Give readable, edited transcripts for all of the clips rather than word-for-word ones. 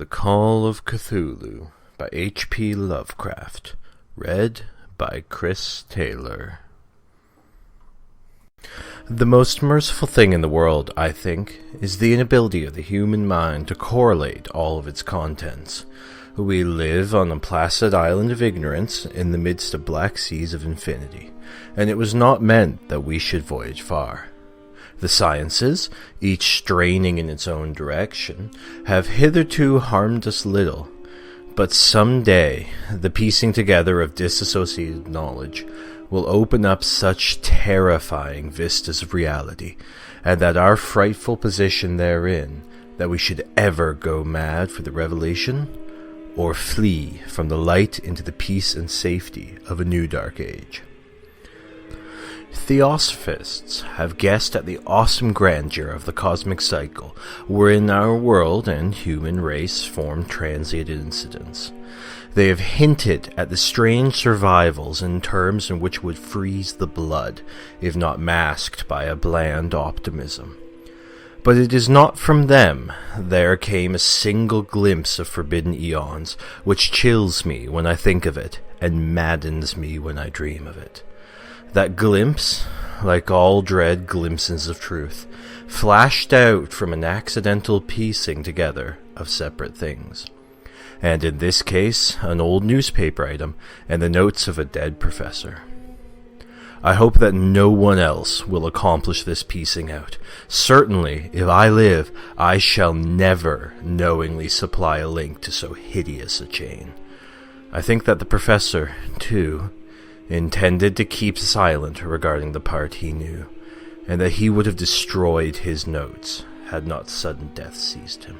The Call of Cthulhu by H.P. Lovecraft. Read by Chris Taylor. The most merciful thing in the world, I think, is the inability of the human mind to correlate all of its contents. We live on a placid island of ignorance in the midst of black seas of infinity, and it was not meant that we should voyage far. The sciences, each straining in its own direction, have hitherto harmed us little, but some day the piecing together of disassociated knowledge will open up such terrifying vistas of reality, and that our frightful position therein, that we should ever go mad for the revelation, or flee from the light into the peace and safety of a new dark age. Theosophists have guessed at the awesome grandeur of the cosmic cycle, wherein our world and human race form transient incidents. They have hinted at the strange survivals in terms in which would freeze the blood, if not masked by a bland optimism. But it is not from them there came a single glimpse of forbidden eons, which chills me when I think of it, and maddens me when I dream of it. That glimpse, like all dread glimpses of truth, flashed out from an accidental piecing together of separate things. And in this case, an old newspaper item and the notes of a dead professor. I hope that no one else will accomplish this piecing out. Certainly, if I live, I shall never knowingly supply a link to so hideous a chain. I think that the professor, too, intended to keep silent regarding the part he knew, and that he would have destroyed his notes had not sudden death seized him.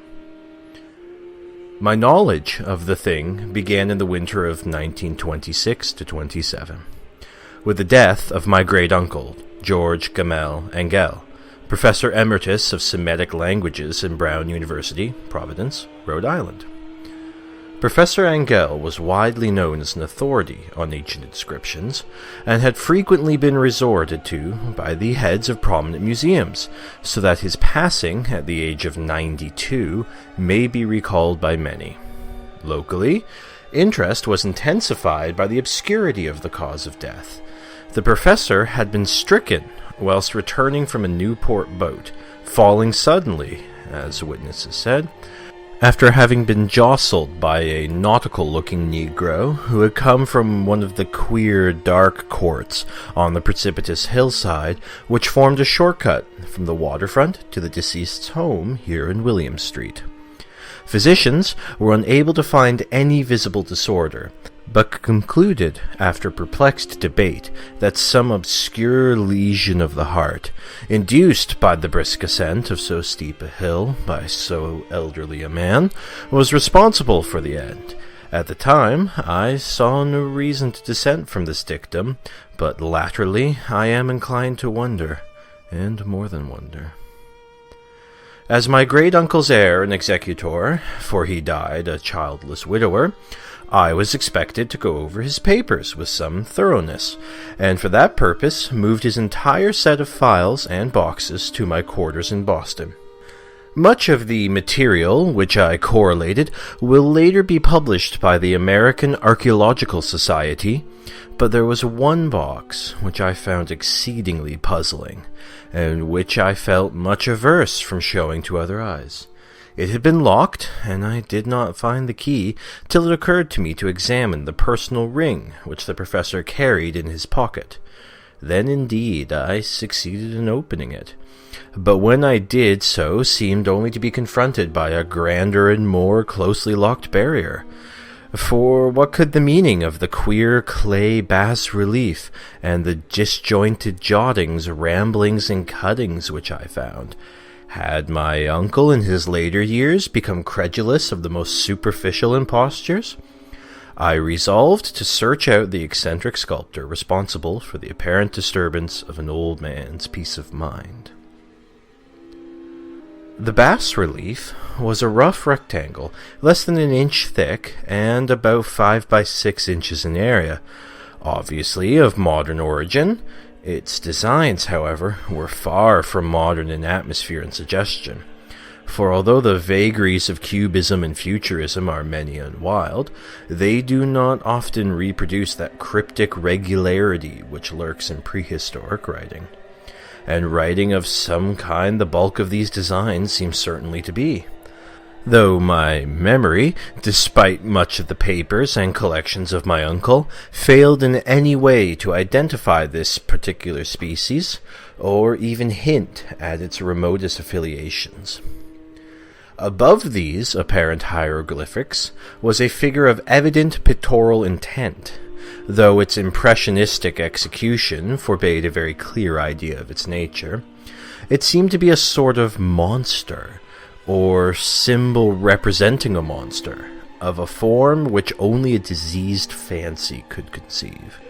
My knowledge of the thing began in the winter of 1926 to 27, with the death of my great-uncle, George Gamel Engel, Professor Emeritus of Semitic Languages in Brown University, Providence, Rhode Island. Professor Engel was widely known as an authority on ancient inscriptions, and had frequently been resorted to by the heads of prominent museums, so that his passing at the age of 92 may be recalled by many. Locally, interest was intensified by the obscurity of the cause of death. The professor had been stricken whilst returning from a Newport boat, falling suddenly, as witnesses said, after having been jostled by a nautical-looking Negro who had come from one of the queer, dark courts on the precipitous hillside which formed a shortcut from the waterfront to the deceased's home here in William Street. Physicians were unable to find any visible disorder, but concluded, after perplexed debate, that some obscure lesion of the heart, induced by the brisk ascent of so steep a hill by so elderly a man, was responsible for the end. At the time, I saw no reason to dissent from this dictum, but latterly I am inclined to wonder, and more than wonder. As my great-uncle's heir and executor, for he died a childless widower, I was expected to go over his papers with some thoroughness, and for that purpose moved his entire set of files and boxes to my quarters in Boston. Much of the material which I correlated will later be published by the American Archaeological Society, but there was one box which I found exceedingly puzzling, and which I felt much averse from showing to other eyes. It had been locked, and I did not find the key till it occurred to me to examine the personal ring which the professor carried in his pocket. Then indeed I succeeded in opening it, but when I did so seemed only to be confronted by a grander and more closely locked barrier. For what could the meaning of the queer clay bas-relief and the disjointed jottings, ramblings, and cuttings which I found? Had my uncle in his later years become credulous of the most superficial impostures? I resolved to search out the eccentric sculptor responsible for the apparent disturbance of an old man's peace of mind. The bas-relief was a rough rectangle, less than an inch thick and about 5 by 6 inches in area, obviously of modern origin. Its designs, however, were far from modern in atmosphere and suggestion. for although the vagaries of cubism and futurism are many and wild, they do not often reproduce that cryptic regularity which lurks in prehistoric writing. And writing of some kind the bulk of these designs seems certainly to be. Though my memory, despite much of the papers and collections of my uncle, failed in any way to identify this particular species, or even hint at its remotest affiliations. Above these apparent hieroglyphics was a figure of evident pictorial intent, though its impressionistic execution forbade a very clear idea of its nature. It seemed to be a sort of monster, or symbol representing a monster, of a form which only a diseased fancy could conceive.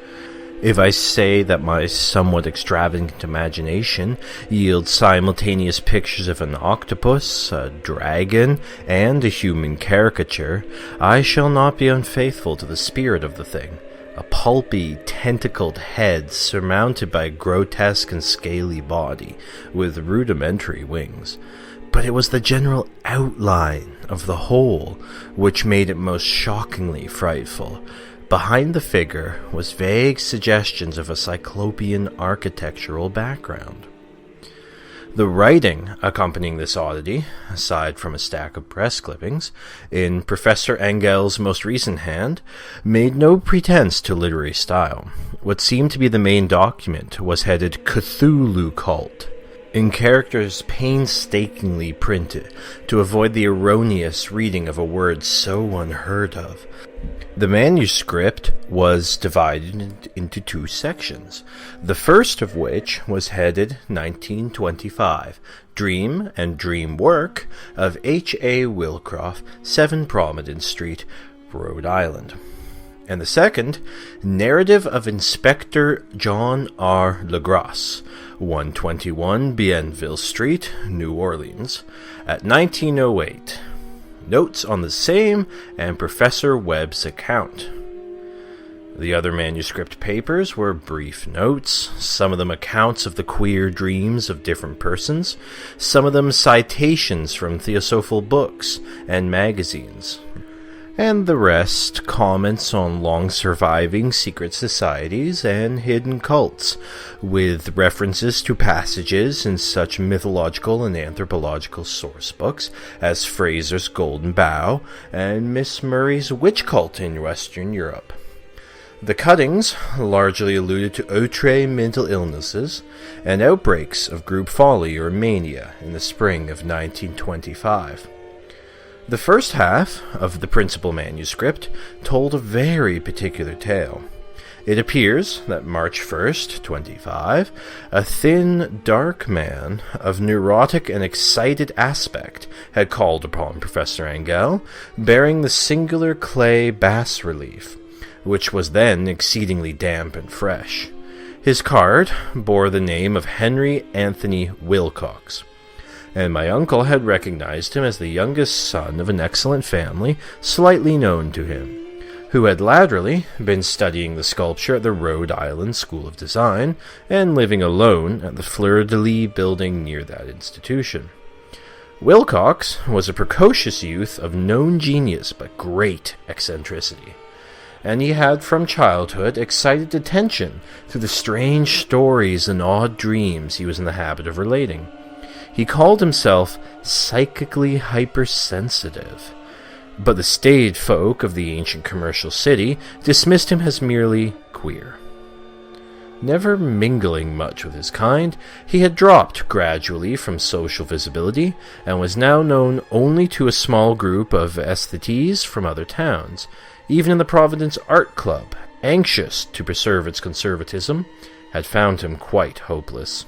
If I say that my somewhat extravagant imagination yields simultaneous pictures of an octopus, a dragon, and a human caricature, I shall not be unfaithful to the spirit of the thing, a pulpy, tentacled head surmounted by a grotesque and scaly body, with rudimentary wings. But it was the general outline of the whole which made it most shockingly frightful. Behind the figure was vague suggestions of a cyclopean architectural background. The writing accompanying this oddity, aside from a stack of press clippings, in Professor Engel's most recent hand, made no pretense to literary style. What seemed to be the main document was headed Cthulhu Cult, in characters painstakingly printed to avoid the erroneous reading of a word so unheard of. The manuscript was divided into two sections, the first of which was headed 1925, Dream and Dream Work of H.A. Willcroft, 7 Providence Street, Rhode Island. And the second, Narrative of Inspector John R. Legrasse, 121 Bienville Street, New Orleans, at 1908. Notes on the same and Professor Webb's account. The other manuscript papers were brief notes, some of them accounts of the queer dreams of different persons, some of them citations from theosophical books and magazines, and the rest comments on long-surviving secret societies and hidden cults, with references to passages in such mythological and anthropological source books as Fraser's Golden Bough and Miss Murray's Witch Cult in Western Europe. The cuttings largely alluded to outre mental illnesses and outbreaks of group folly or mania in the spring of 1925. The first half of the principal manuscript told a very particular tale. It appears that March 1st, 25, a thin, dark man of neurotic and excited aspect had called upon Professor Engel, bearing the singular clay bas-relief, which was then exceedingly damp and fresh. His card bore the name of Henry Anthony Wilcox, and my uncle had recognized him as the youngest son of an excellent family slightly known to him, who had latterly been studying the sculpture at the Rhode Island School of Design and living alone at the Fleur-de-Lis building near that institution. Wilcox was a precocious youth of known genius but great eccentricity, and he had from childhood excited attention through the strange stories and odd dreams he was in the habit of relating. He called himself psychically hypersensitive, but the staid folk of the ancient commercial city dismissed him as merely queer. Never mingling much with his kind, he had dropped gradually from social visibility, and was now known only to a small group of aesthetes from other towns. Even in the Providence Art Club, anxious to preserve its conservatism, had found him quite hopeless.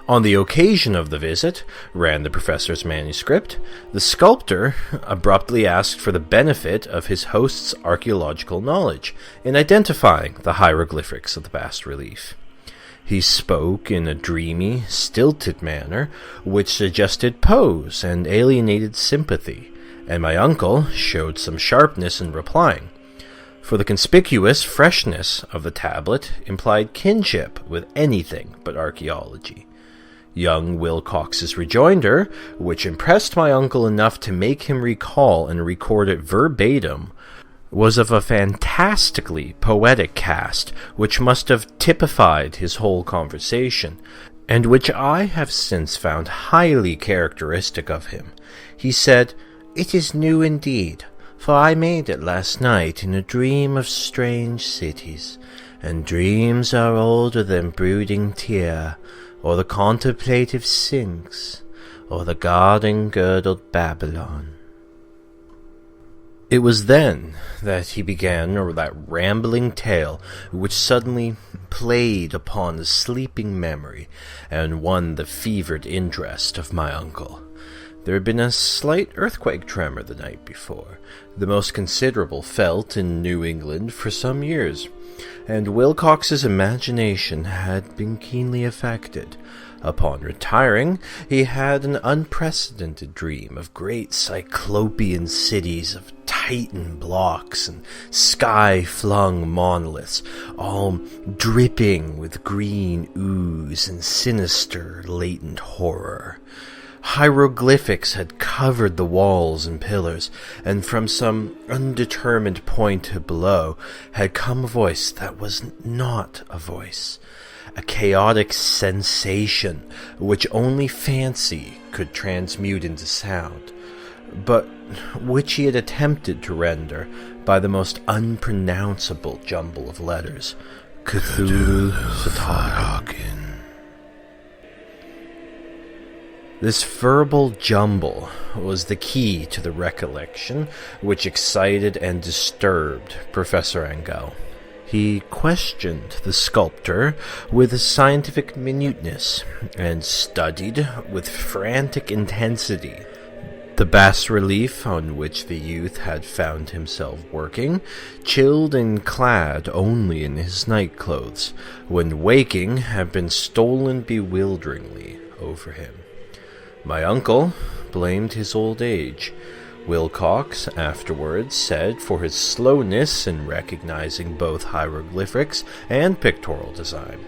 On the occasion of the visit, ran the professor's manuscript, the sculptor abruptly asked for the benefit of his host's archaeological knowledge in identifying the hieroglyphics of the bas-relief. He spoke in a dreamy, stilted manner, which suggested pose and alienated sympathy, and my uncle showed some sharpness in replying, for the conspicuous freshness of the tablet implied kinship with anything but archaeology. Young Wilcox's rejoinder, which impressed my uncle enough to make him recall and record it verbatim, was of a fantastically poetic cast, which must have typified his whole conversation, and which I have since found highly characteristic of him. He said, "It is new indeed, for I made it last night in a dream of strange cities, and dreams are older than brooding tear, or the contemplative Sphinx, or the garden-girdled Babylon." It was then that he began that rambling tale which suddenly played upon the sleeping memory and won the fevered interest of my uncle. There had been a slight earthquake tremor the night before, the most considerable felt in New England for some years, and Wilcox's imagination had been keenly affected. Upon retiring, he had an unprecedented dream of great cyclopean cities of Titan blocks and sky-flung monoliths, all dripping with green ooze and sinister latent horror. Hieroglyphics had covered the walls and pillars, and from some undetermined point below had come a voice that was not a voice, a chaotic sensation which only fancy could transmute into sound, but which he had attempted to render by the most unpronounceable jumble of letters. Cthulhu. This verbal jumble was the key to the recollection which excited and disturbed Professor Angell. He questioned the sculptor with a scientific minuteness, and studied with frantic intensity the bas-relief on which the youth had found himself working, chilled and clad only in his night-clothes, when waking had been stolen bewilderingly over him. My uncle blamed his old age. Wilcox afterwards said for his slowness in recognizing both hieroglyphics and pictorial design.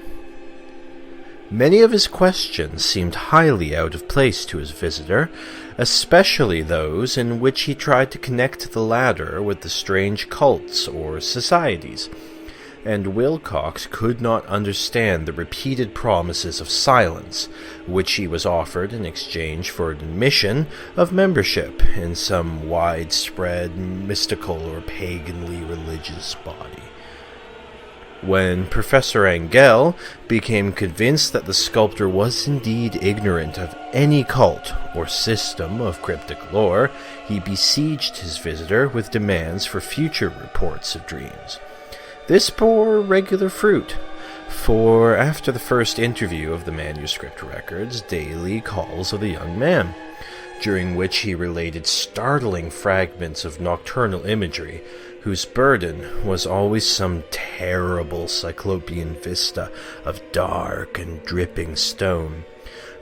Many of his questions seemed highly out of place to his visitor, especially those in which he tried to connect the latter with the strange cults or societies, and Wilcox could not understand the repeated promises of silence, which he was offered in exchange for an admission of membership in some widespread mystical or paganly religious body. When Professor Angell became convinced that the sculptor was indeed ignorant of any cult or system of cryptic lore, he besieged his visitor with demands for future reports of dreams. This bore regular fruit, for after the first interview of the manuscript records, daily calls of the young man, during which he related startling fragments of nocturnal imagery, whose burden was always some terrible cyclopean vista of dark and dripping stone,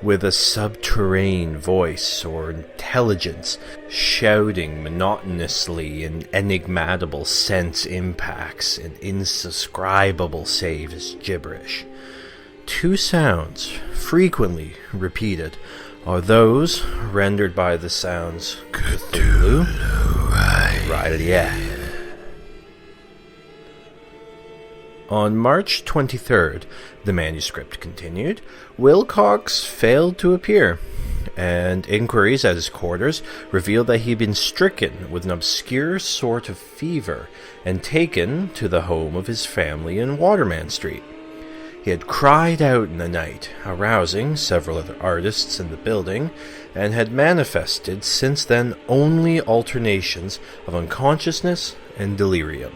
with a subterranean voice or intelligence shouting monotonously in enigmatical sense impacts and insubscribable save as gibberish. Two sounds, frequently repeated, are those rendered by the sounds Cthulhu, right, yeah. On March 23rd, the manuscript continued, Wilcox failed to appear, and inquiries at his quarters revealed that he had been stricken with an obscure sort of fever and taken to the home of his family in Waterman Street. He had cried out in the night, arousing several other artists in the building, and had manifested since then only alternations of unconsciousness and delirium.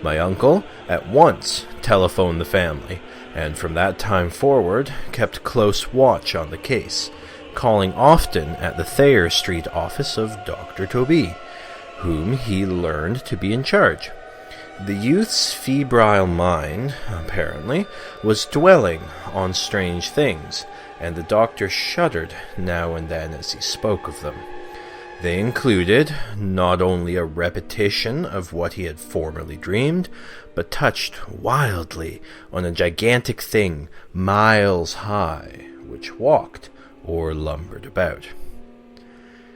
My uncle at once telephoned the family, and from that time forward kept close watch on the case, calling often at the Thayer Street office of Dr. Tobey, whom he learned to be in charge. The youth's febrile mind, apparently, was dwelling on strange things, and the doctor shuddered now and then as he spoke of them. They included not only a repetition of what he had formerly dreamed, but touched wildly on a gigantic thing miles high, which walked or lumbered about.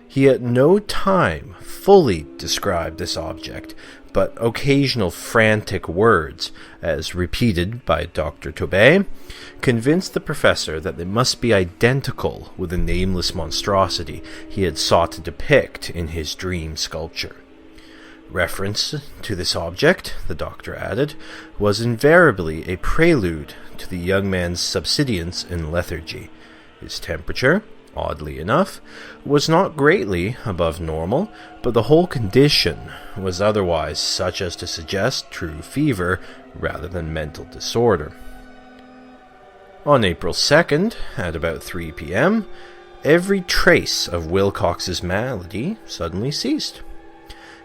He at no time fully described this object, but occasional frantic words, as repeated by Dr. Tobey, convinced the professor that they must be identical with the nameless monstrosity he had sought to depict in his dream sculpture. Reference to this object, the doctor added, was invariably a prelude to the young man's subsidence in lethargy. His temperature, oddly enough, was not greatly above normal, but the whole condition was otherwise such as to suggest true fever rather than mental disorder. On April 2nd, at about 3 p.m., every trace of Wilcox's malady suddenly ceased.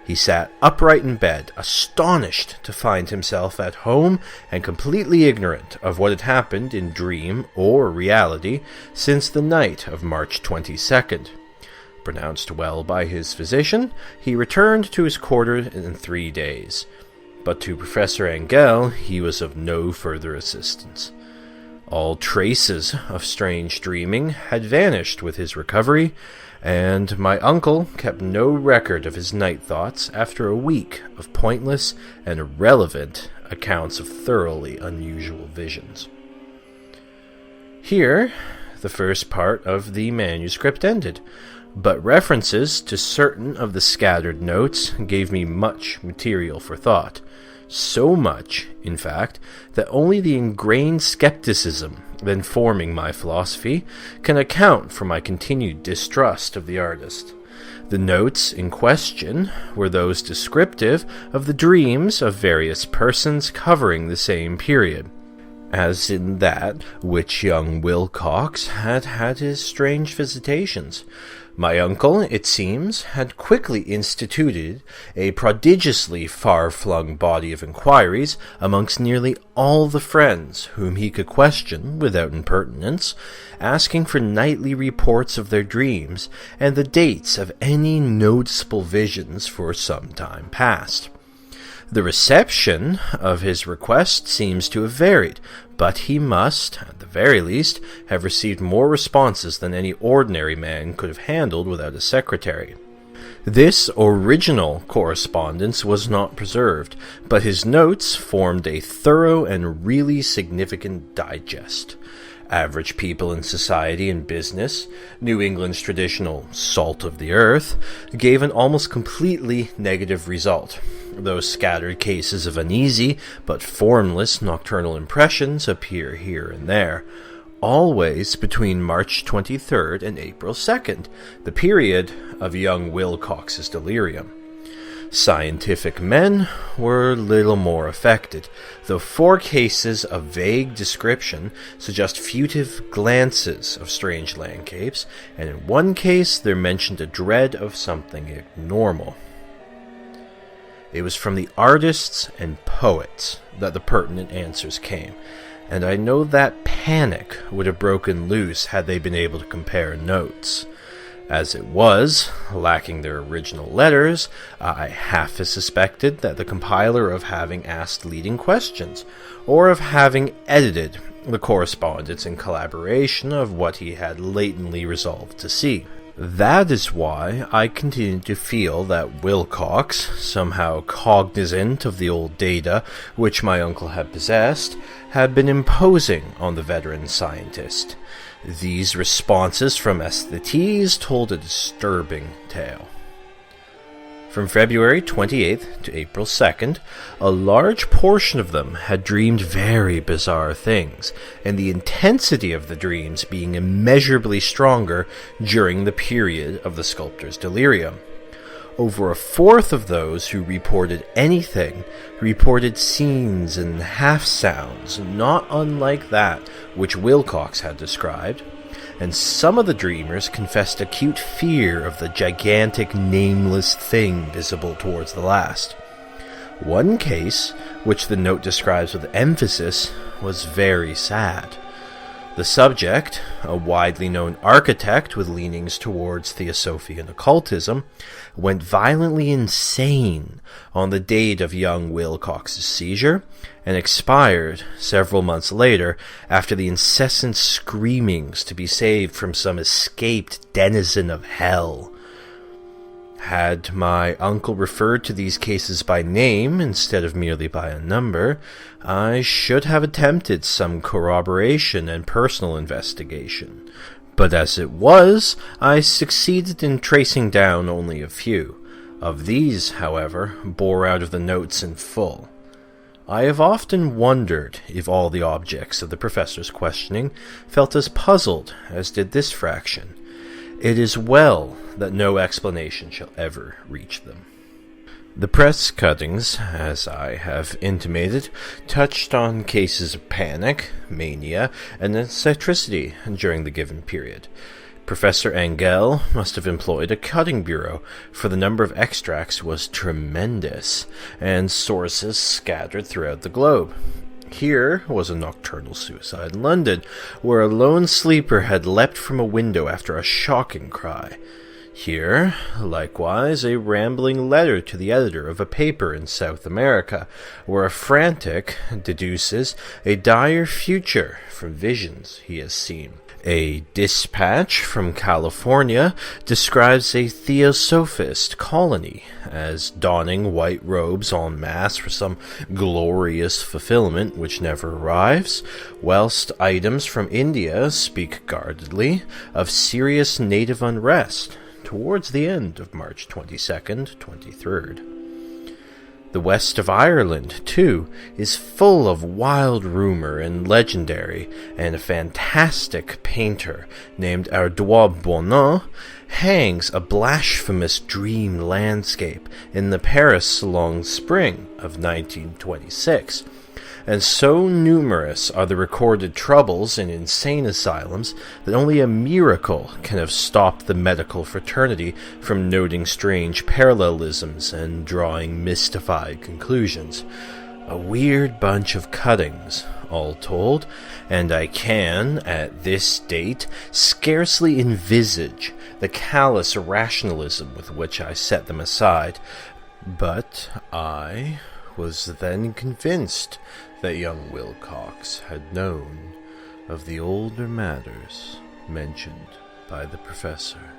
He sat upright in bed, astonished to find himself at home and completely ignorant of what had happened in dream or reality since the night of March 22nd. Pronounced well by his physician, he returned to his quarters in 3 days. But to Professor Angell he was of no further assistance. All traces of strange dreaming had vanished with his recovery, and my uncle kept no record of his night thoughts after a week of pointless and irrelevant accounts of thoroughly unusual visions. Here, the first part of the manuscript ended, but references to certain of the scattered notes gave me much material for thought. So much, in fact, that only the ingrained skepticism then forming my philosophy can account for my continued distrust of the artist. The notes in question were those descriptive of the dreams of various persons covering the same period, as in that which young Wilcox had had his strange visitations. My uncle, it seems, had quickly instituted a prodigiously far-flung body of inquiries amongst nearly all the friends whom he could question without impertinence, asking for nightly reports of their dreams and the dates of any noticeable visions for some time past. The reception of his request seems to have varied, but he must, at the very least, have received more responses than any ordinary man could have handled without a secretary. This original correspondence was not preserved, but his notes formed a thorough and really significant digest. Average people in society and business, New England's traditional salt of the earth, gave an almost completely negative result. Those scattered cases of uneasy but formless nocturnal impressions appear here and there, always between March 23rd and April 2nd, the period of young Wilcox's delirium. Scientific men were little more affected, though 4 cases of vague description suggest furtive glances of strange landscapes, and in 1 case there mentioned a dread of something abnormal. It was from the artists and poets that the pertinent answers came, and I know that panic would have broken loose had they been able to compare notes. As it was, lacking their original letters, I half suspected that the compiler of having asked leading questions, or of having edited the correspondence in collaboration of what he had latently resolved to see. That is why I continued to feel that Wilcox, somehow cognizant of the old data which my uncle had possessed, had been imposing on the veteran scientist. These responses from aesthetes told a disturbing tale. From February 28th to April 2nd, a large portion of them had dreamed very bizarre things, and the intensity of the dreams being immeasurably stronger during the period of the sculptor's delirium. Over 1/4 of those who reported anything reported scenes and half-sounds not unlike that which Wilcox had described, and some of the dreamers confessed acute fear of the gigantic nameless thing visible towards the last. 1 case, which the note describes with emphasis, was very sad. The subject, a widely known architect with leanings towards theosophy and occultism, went violently insane on the date of young Wilcox's seizure and expired several months later after the incessant screamings to be saved from some escaped denizen of hell. Had my uncle referred to these cases by name instead of merely by a number, I should have attempted some corroboration and personal investigation. But as it was, I succeeded in tracing down only a few. Of these, however, bore out of the notes in full. I have often wondered if all the objects of the professor's questioning felt as puzzled as did this fraction. It is well that no explanation shall ever reach them. The press cuttings, as I have intimated, touched on cases of panic, mania, and eccentricity during the given period. Professor Engel must have employed a cutting bureau, for the number of extracts was tremendous, and sources scattered throughout the globe. Here was a nocturnal suicide in London, where a lone sleeper had leapt from a window after a shocking cry. Here, likewise, a rambling letter to the editor of a paper in South America, where a frantic deduces a dire future from visions he has seen. A dispatch from California describes a theosophist colony as donning white robes en masse for some glorious fulfillment which never arrives, whilst items from India speak guardedly of serious native unrest towards the end of March 22nd, 23rd. The west of Ireland, too, is full of wild rumor and legendary, and a fantastic painter named Ardois Bonin hangs a blasphemous dream landscape in the Paris Salon spring of 1926. And so numerous are the recorded troubles in insane asylums that only a miracle can have stopped the medical fraternity from noting strange parallelisms and drawing mystified conclusions. A weird bunch of cuttings, all told, and I can, at this date, scarcely envisage the callous rationalism with which I set them aside. But I was then convinced that young Wilcox had known of the older matters mentioned by the professor.